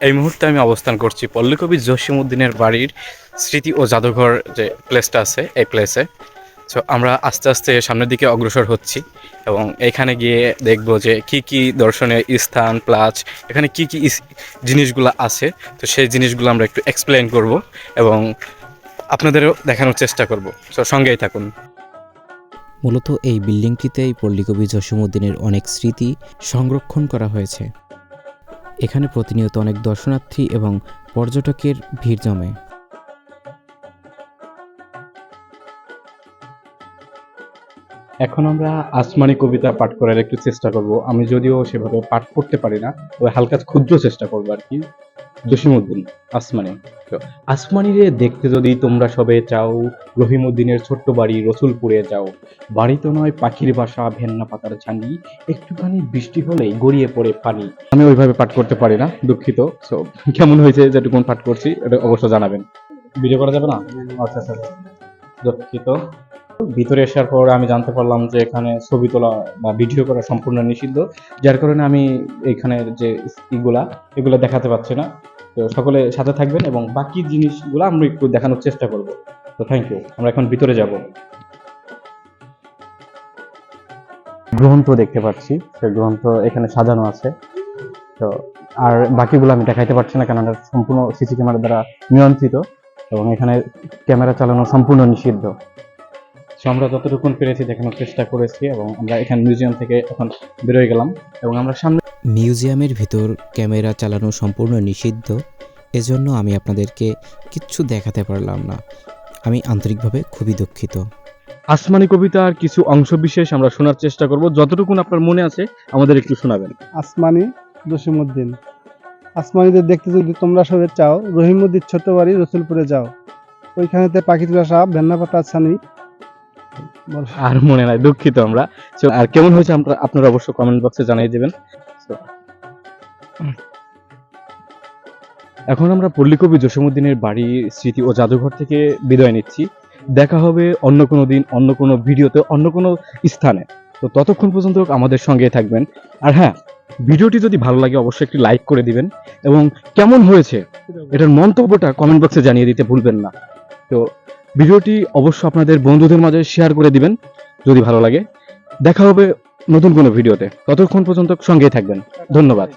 এই মুহূর্তে আমি অবস্থান করছি পল্লীকবি জসীমউদ্দিনের বাড়ির স্মৃতি ও জাদুঘর যে প্লেসটা আছে এই প্লেসে। সো আমরা আস্তে আস্তে সামনের দিকে অগ্রসর হচ্ছি এবং এখানে গিয়ে দেখব যে কি কি দর্শনীয় স্থান প্লাস এখানে কি কি জিনিসগুলো আছে। তো সেই জিনিসগুলো আমরা একটু এক্সপ্লেন করব এবং আপনাদেরও দেখানোর চেষ্টা করব। সো সঙ্গেই থাকুন। মূলত এই বিল্ডিংটিতেই পল্লীকবি জসীমউদ্দিনের অনেক স্মৃতি সংরক্ষণ করা হয়েছে। এখানে প্রতিনিয়ত অনেক দর্শনার্থী এবং পর্যটকের ভিড় জমে। এখন আমরা আসমানি কবিতা পাঠ করার একটু চেষ্টা করব। আমি যদিও সেভাবে পাঠ করতে পারি না, তবে হালকা ক্ষুদ্র চেষ্টা করবো আর কি। জসীমউদ্দিন আসমানি। তো আসমানিরে দেখতে যদি তোমরা সবে চাও, রহিমউদ্দিনের ছোট্ট বাড়ি রসুলপুরে যাও। বাড়ি তো নয় পাখির বাসা, ভেন্না পাতার ছানি, একটুখানি বৃষ্টি হলেই গড়িয়ে পড়ে পানি। আমি ওইভাবে পাঠ করতে পারি না, দুঃখিত। সো কেমন হয়েছে যেটুকুন পাঠ করছি এটা অবশ্য জানাবেন। ভিডিও করা যাবে না? আচ্ছা আচ্ছা, দুঃখিত। ভিতরে আসার পর আমি জানতে পারলাম যে এখানে ছবি তোলা বা ভিডিও করা সম্পূর্ণ নিষিদ্ধ, যার কারণে আমি এখানে যে এগুলা দেখাতে পারছি না। তো সকলে সাথে থাকবেন এবং বাকি জিনিসগুলো আমরা একটু দেখানোর চেষ্টা করব। তো থ্যাংক ইউ। আমরা এখন ভিতরে যাব। গ্রন্থ দেখতে পাচ্ছি, সেই গ্রন্থ এখানে সাজানো আছে। তো আর বাকিগুলো আমি দেখাইতে পারছি না, কারণ এটা সম্পূর্ণ সিসি ক্যামেরা দ্বারা নিয়ন্ত্রিত এবং এখানে ক্যামেরা চালানো সম্পূর্ণ নিষিদ্ধ। আমরা যতটুকু পেরেছি দেখানোর চেষ্টা করেছি এবং আমরা এখানে মিউজিয়াম থেকে এখন বেরোয় গেলাম এবং আমরা সামনে। মিউজিয়ামের ভিতর ক্যামেরা চালানো সম্পূর্ণ নিষিদ্ধ, এজন্য আমি আপনাদেরকে কিচ্ছু দেখাতে পারলাম না। আমি আন্তরিকভাবে খুবই দুঃখিত। আসমানি কবিতার কিছু অংশ বিশেষ আমরা শোনার চেষ্টা করব, যতটুকু আপনার মনে আছে আমাদের একটু শোনাবেন। আসমানি জসীমউদ্দিন। আসমানিদের দেখতে যদি তোমরা সবে চাও, রহিমউদ্দিন ছোট বাড়ি রসুলপুরে যাও। ওইখানেতে পাখির বাসা, ভেন্না পাতা ছানি। আর মনে নাই, দুঃখিত আমরা। So, আর কেমন হয়েছে আপনারা অবশ্য কমেন্ট বক্সে জানিয়ে দেবেন। So, এখন আমরা পল্লীকবি জসীমউদ্দিনের বাড়ি স্মৃতি ও জাদুঘর থেকে বিদায় নিচ্ছি। দেখা হবে অন্য কোনো দিন, অন্য কোনো ভিডিওতে, অন্য কোনো স্থানে। তো ততক্ষণ পর্যন্ত আমাদের সঙ্গে থাকবেন। আর হ্যাঁ, ভিডিওটি যদি ভালো লাগে অবশ্যই একটি লাইক করে দিবেন এবং কেমন হয়েছে এটার মন্তব্যটা কমেন্ট বক্সে জানিয়ে দিতে ভুলবেন না। তো ভিডিওটি অবশ্য আপনাদের বন্ধুদের মাঝে শেয়ার করে দিবেন যদি ভালো লাগে। দেখা হবে নতুন কোনো ভিডিওতে, ততক্ষণ পর্যন্ত সঙ্গেই থাকবেন। ধন্যবাদ।